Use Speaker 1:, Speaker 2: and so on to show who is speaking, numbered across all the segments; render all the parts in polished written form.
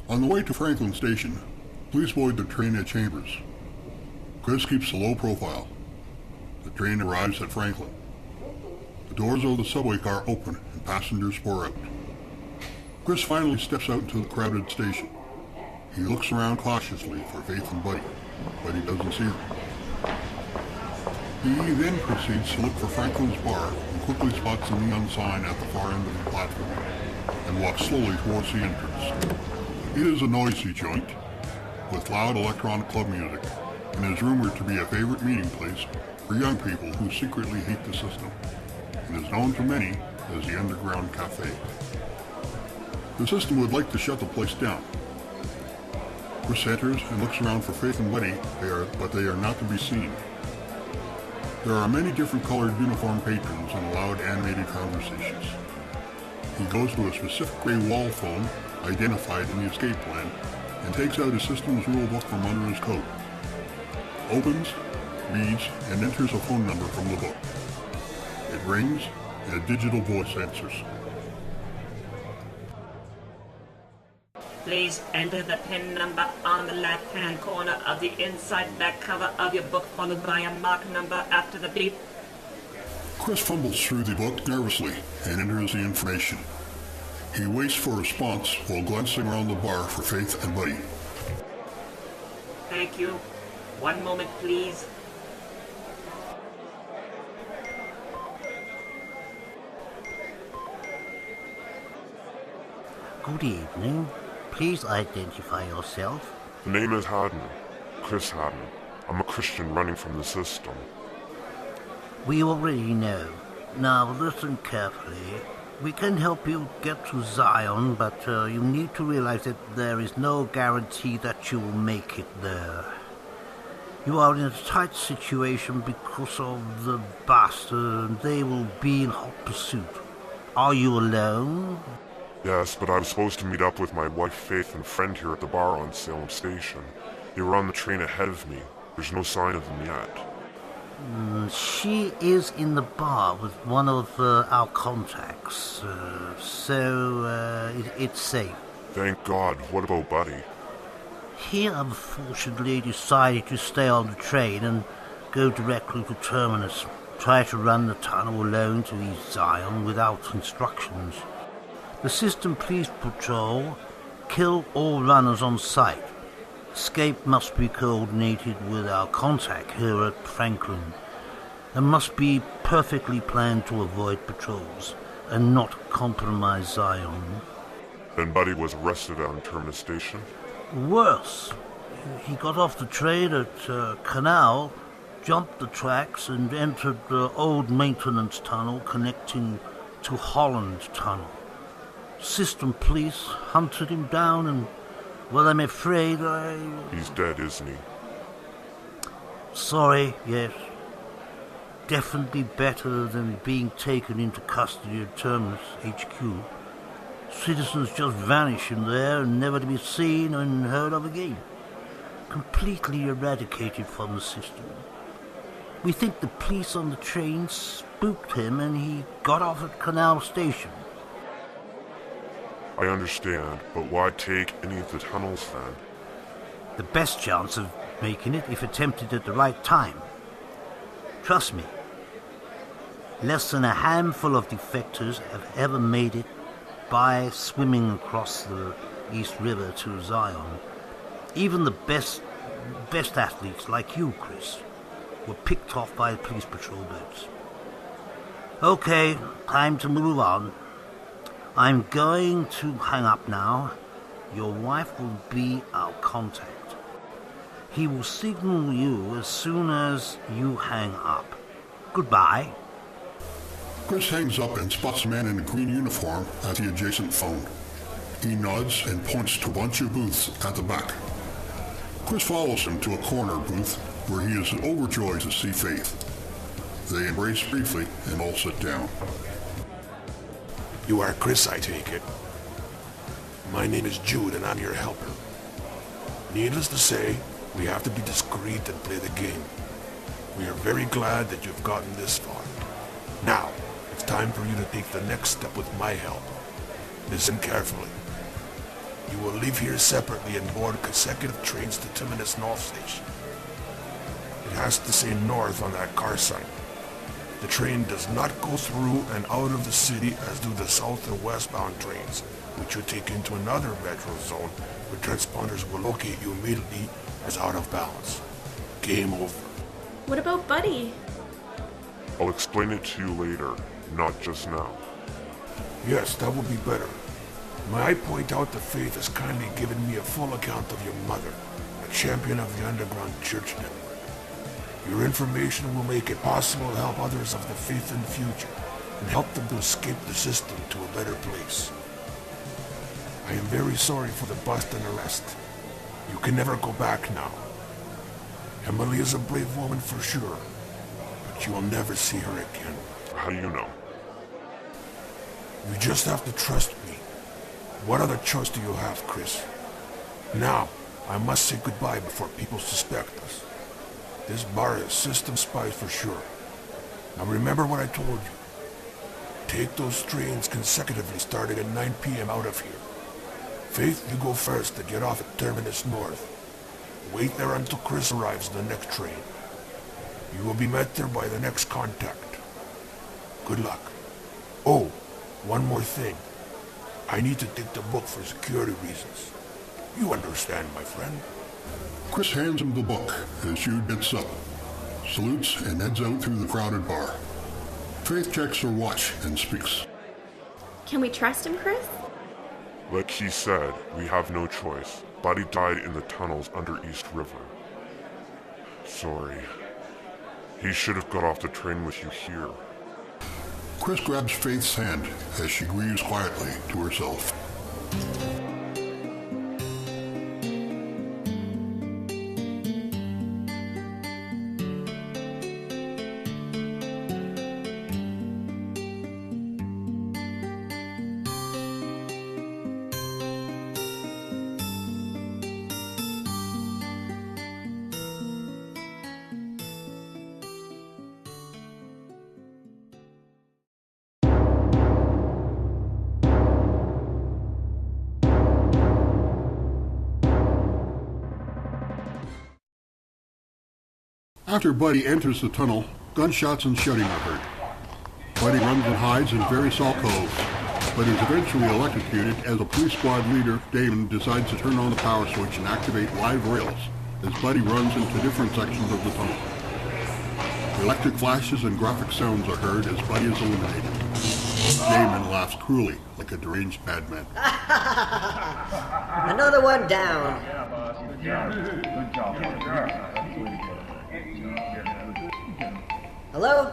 Speaker 1: On the way to Franklin Station, please avoid the train at Chambers. Chris keeps a low profile. The train arrives at Franklin. The doors of the subway car open and passengers pour out. Chris finally steps out into the crowded station. He looks around cautiously for Faith and Buddy, but he doesn't see them. He then proceeds to look for Franklin's bar and quickly spots a neon sign at the far end of the platform and walks slowly towards the entrance. It is a noisy joint with loud electronic club music and is rumored to be a favorite meeting place for young people who secretly hate the system and is known to many as the Underground Cafe. The system would like to shut the place down. Chris enters and looks around for Faith and Buddy, but they are not to be seen. There are many different colored uniformed patrons and loud animated conversations. He goes to a specific gray wall phone identified in the escape plan and takes out his system's rulebook from under his coat. Opens, reads, and enters a phone number from the book. It rings, and a digital voice answers.
Speaker 2: Please enter the PIN number on the left-hand corner of the inside back cover of your book, followed by a mark number after the beep.
Speaker 1: Chris fumbles through the book nervously and enters the information. He waits for a response while glancing around the bar for Faith and Buddy.
Speaker 2: Thank you. One moment, please.
Speaker 3: Good evening. Please identify yourself.
Speaker 4: The name is Haddon. Chris Haddon. I'm a Christian running from the system.
Speaker 3: We already know. Now listen carefully. We can help you get to Zion, but you need to realize that there is no guarantee that you will make it there. You are in a tight situation because of the bastard, and they will be in hot pursuit. Are you alone?
Speaker 4: Yes, but I was supposed to meet up with my wife Faith and friend here at the bar on Salem Station. They were on the train ahead of me. There's no sign of them yet.
Speaker 3: She is in the bar with one of our contacts, so it's safe.
Speaker 4: Thank God. What about Buddy?
Speaker 3: He unfortunately decided to stay on the train and go directly to Terminus. Try to run the tunnel alone to East Zion without instructions. The system police patrol kill all runners on sight. Escape must be coordinated with our contact here at Franklin, and must be perfectly planned to avoid patrols and not compromise Zion.
Speaker 4: Then Buddy was arrested on Terminus Station?
Speaker 3: Worse, he got off the train at Canal, jumped the tracks and entered the old maintenance tunnel connecting to Holland Tunnel. System police hunted him down and, well, I'm afraid
Speaker 4: He's dead, isn't he?
Speaker 3: Sorry, yes. Definitely better than being taken into custody at Terminus HQ. Citizens just vanish in there and never to be seen and heard of again. Completely eradicated from the system. We think the police on the train spooked him and he got off at Canal Station.
Speaker 4: I understand, but why take any of the tunnels then?
Speaker 3: The best chance of making it if attempted at the right time. Trust me. Less than a handful of defectors have ever made it by swimming across the East River to Zion. Even the best athletes like you, Chris, were picked off by police patrol boats. Okay, time to move on. I'm going to hang up now. Your wife will be our contact. He will signal you as soon as you hang up. Goodbye.
Speaker 1: Chris hangs up and spots a man in a green uniform at the adjacent phone. He nods and points to a bunch of booths at the back. Chris follows him to a corner booth where he is overjoyed to see Faith. They embrace briefly and all sit down.
Speaker 5: You are Chris, I take it. My name is Jude and I'm your helper. Needless to say, we have to be discreet and play the game. We are very glad that you've gotten this far. Now, it's time for you to take the next step with my help. Listen carefully. You will leave here separately and board consecutive trains to Terminus Station. It has to say north on that car sign. The train does not go through and out of the city as do the south and westbound trains, which you take into another metro zone where transponders will locate you immediately as out of bounds. Game over.
Speaker 6: What about Buddy?
Speaker 4: I'll explain it to you later, not just now.
Speaker 5: Yes, that would be better. May I point out that Faith has kindly given me a full account of your mother, a champion of the underground church network. Your information will make it possible to help others of the faith in the future and help them to escape the system to a better place. I am very sorry for the bust and arrest. You can never go back now. Emily is a brave woman for sure, but you will never see her again.
Speaker 4: How do you know?
Speaker 5: You just have to trust me. What other choice do you have, Chris? Now, I must say goodbye before people suspect us. This bar is system spies for sure. Now remember what I told you. Take those trains consecutively starting at 9 p.m. out of here. Faith, you go first to get off at Terminus North. Wait there until Chris arrives on the next train. You will be met there by the next contact. Good luck. Oh, one more thing. I need to take the book for security reasons. You understand, my friend?
Speaker 1: Chris hands him the book as Jude gets up, salutes, and heads out through the crowded bar. Faith checks her watch and speaks.
Speaker 6: Can we trust him, Chris?
Speaker 4: Like he said, we have no choice. Buddy died in the tunnels under East River. Sorry. He should have got off the train with you here.
Speaker 1: Chris grabs Faith's hand as she grieves quietly to herself. After Buddy enters the tunnel, gunshots and shouting are heard. Buddy runs and hides in various alcoves, but is eventually electrocuted as a police squad leader, Damon, decides to turn on the power switch and activate live rails as Buddy runs into different sections of the tunnel. Electric flashes and graphic sounds are heard as Buddy is eliminated. Damon laughs cruelly, like a deranged madman.
Speaker 7: Another one down. Hello?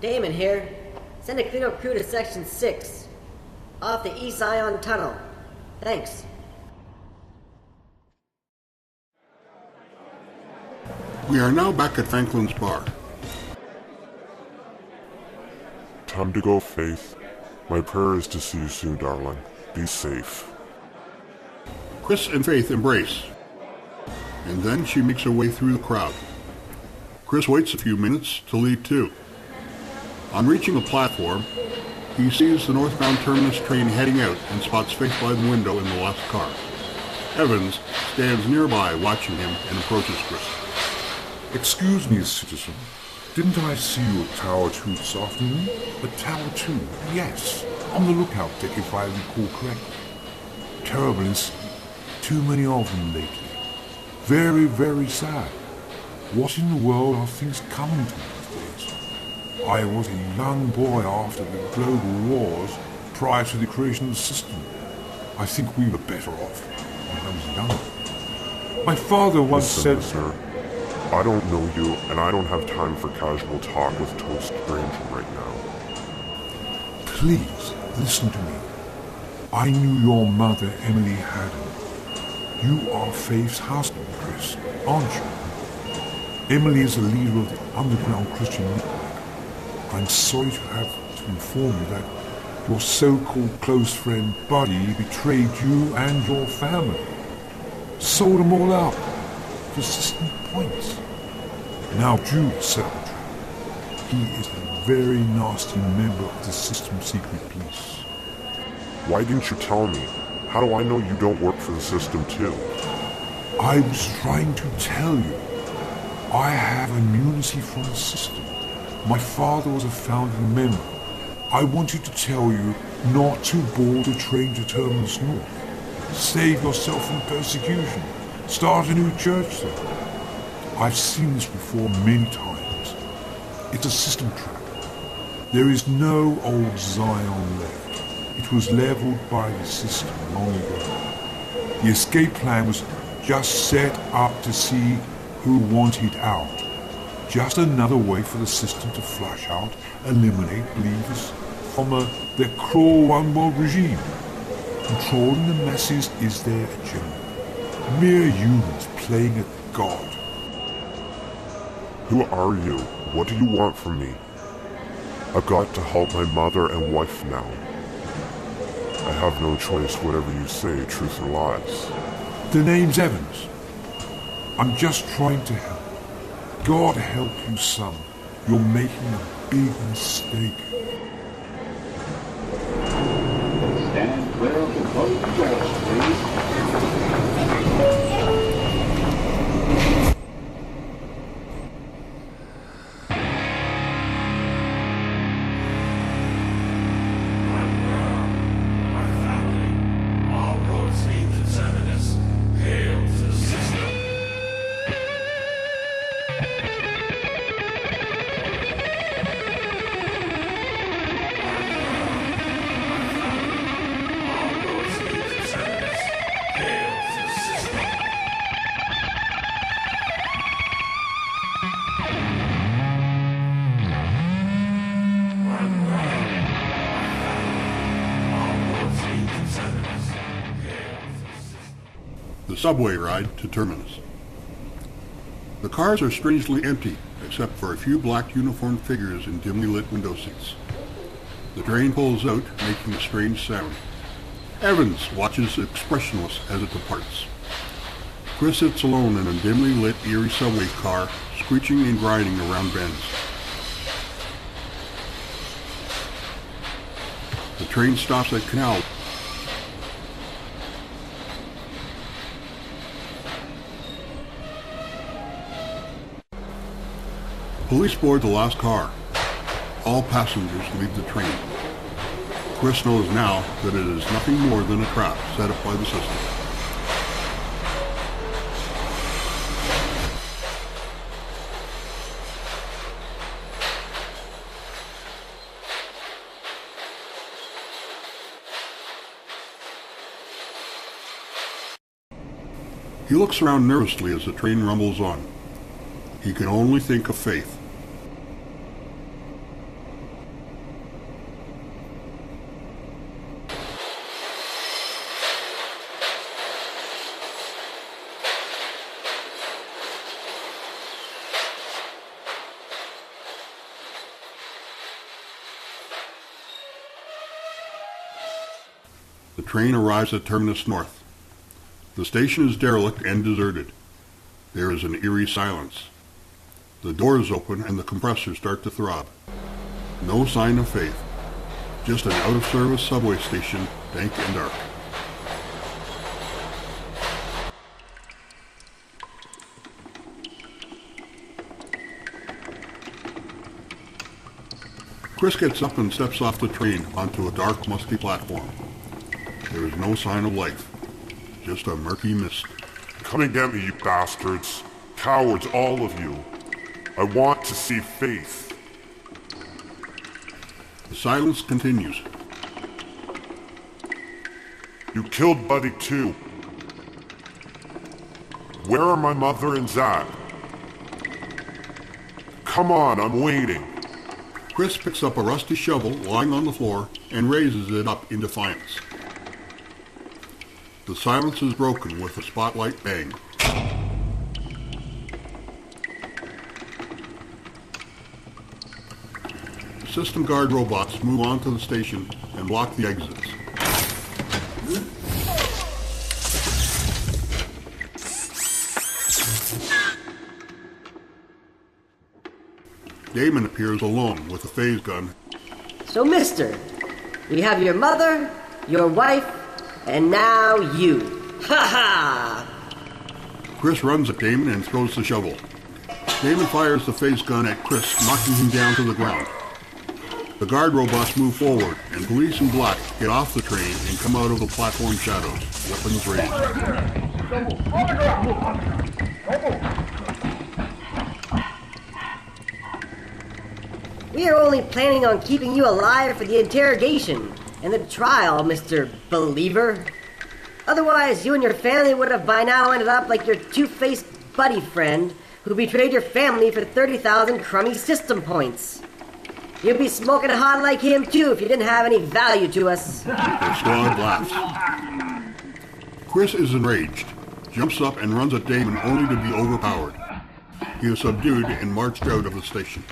Speaker 7: Damon here. Send a cleanup crew to Section 6. Off the East Ion Tunnel. Thanks.
Speaker 1: We are now back at Franklin's bar.
Speaker 4: Time to go, Faith. My prayer is to see you soon, darling. Be safe.
Speaker 1: Chris and Faith embrace, and then she makes her way through the crowd. Chris waits a few minutes to leave too. On reaching a platform, he sees the northbound Terminus train heading out and spots Faith by the window in the last car. Evans stands nearby watching him and approaches Chris.
Speaker 8: Excuse me, citizen. Didn't I see you at Tower 2 this afternoon? At Tower 2, yes. On the lookout deck, if I recall correctly. Terrible incident. Too many of them lately. Very, very sad. What in the world are things coming to these days? I was a young boy after the global wars, prior to the creation of the system. I think we were better off when I was younger. My father once said...
Speaker 4: Sir, I don't know you, and I don't have time for casual talk with total stranger right now.
Speaker 8: Please, listen to me. I knew your mother, Emily Haddon. You are Faith's husband, Chris, aren't you? Emily is a leader of the underground Christian network. I'm sorry to have to inform you that your so-called close friend Buddy betrayed you and your family. Sold them all out for system points. Now Jude set up a trap. He is a very nasty member of the system secret police.
Speaker 4: Why didn't you tell me? How do I know you don't work for the system too?
Speaker 8: I was trying to tell you. I have immunity from the system. My father was a founding member. I wanted to tell you not to board the train to Terminus North. Save yourself from persecution. Start a new church there. I've seen this before many times. It's a system trap. There is no old Zion left. It was leveled by the system long ago. The escape plan was just set up to see who wanted out. Just another way for the system to flush out, eliminate believers from their cruel one-world regime. Controlling the masses is their agenda. Mere humans playing at God.
Speaker 4: Who are you? What do you want from me? I've got to help my mother and wife now. I have no choice, whatever you say, truth or lies.
Speaker 8: The name's Evans. I'm just trying to help. God help you, son. You're making a big mistake.
Speaker 9: Stand clear of the closed doors, please.
Speaker 5: All roads lead to Terminus. Hail to the system.
Speaker 1: The subway ride to Terminus. The cars are strangely empty, except for a few black uniformed figures in dimly lit window seats. The train pulls out, making a strange sound. Evans watches expressionless as it departs. Chris sits alone in a dimly lit, eerie subway car, screeching and grinding around bends. The train stops at Canal. Police board the last car. All passengers leave the train. Chris knows now that it is nothing more than a trap set up by the system. He looks around nervously as the train rumbles on. He can only think of Faith. The train arrives at Terminus North. The station is derelict and deserted. There is an eerie silence. The doors open and the compressors start to throb. No sign of Faith. Just an out-of-service subway station, dank and dark. Chris gets up and steps off the train onto a dark, musty platform. There is no sign of life. Just a murky mist.
Speaker 4: Come and get me, you bastards. Cowards, all of you. I want to see Faith.
Speaker 1: The silence continues.
Speaker 4: You killed Buddy too. Where are my mother and Zach? Come on, I'm waiting.
Speaker 1: Chris picks up a rusty shovel lying on the floor and raises it up in defiance. The silence is broken with a spotlight bang. System guard robots move onto the station and block the exits. Damon appears alone with a phase gun.
Speaker 7: So, mister, we have your mother, your wife, and now you. Ha ha!
Speaker 1: Chris runs at Damon and throws the shovel. Damon fires the phase gun at Chris, knocking him down to the ground. The guard robots move forward, and police in black get off the train and come out of the platform shadows, weapons raised.
Speaker 7: We are only planning on keeping you alive for the interrogation and the trial, Mr. Believer. Otherwise, you and your family would have by now ended up like your two-faced buddy friend who betrayed your family for 30,000 crummy system points. You'd be smoking hot like him, too, if you didn't have any value to us.
Speaker 1: The squad laughs. Chris is enraged, jumps up and runs at Damon only to be overpowered. He is subdued and marched out of the station.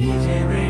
Speaker 10: Easy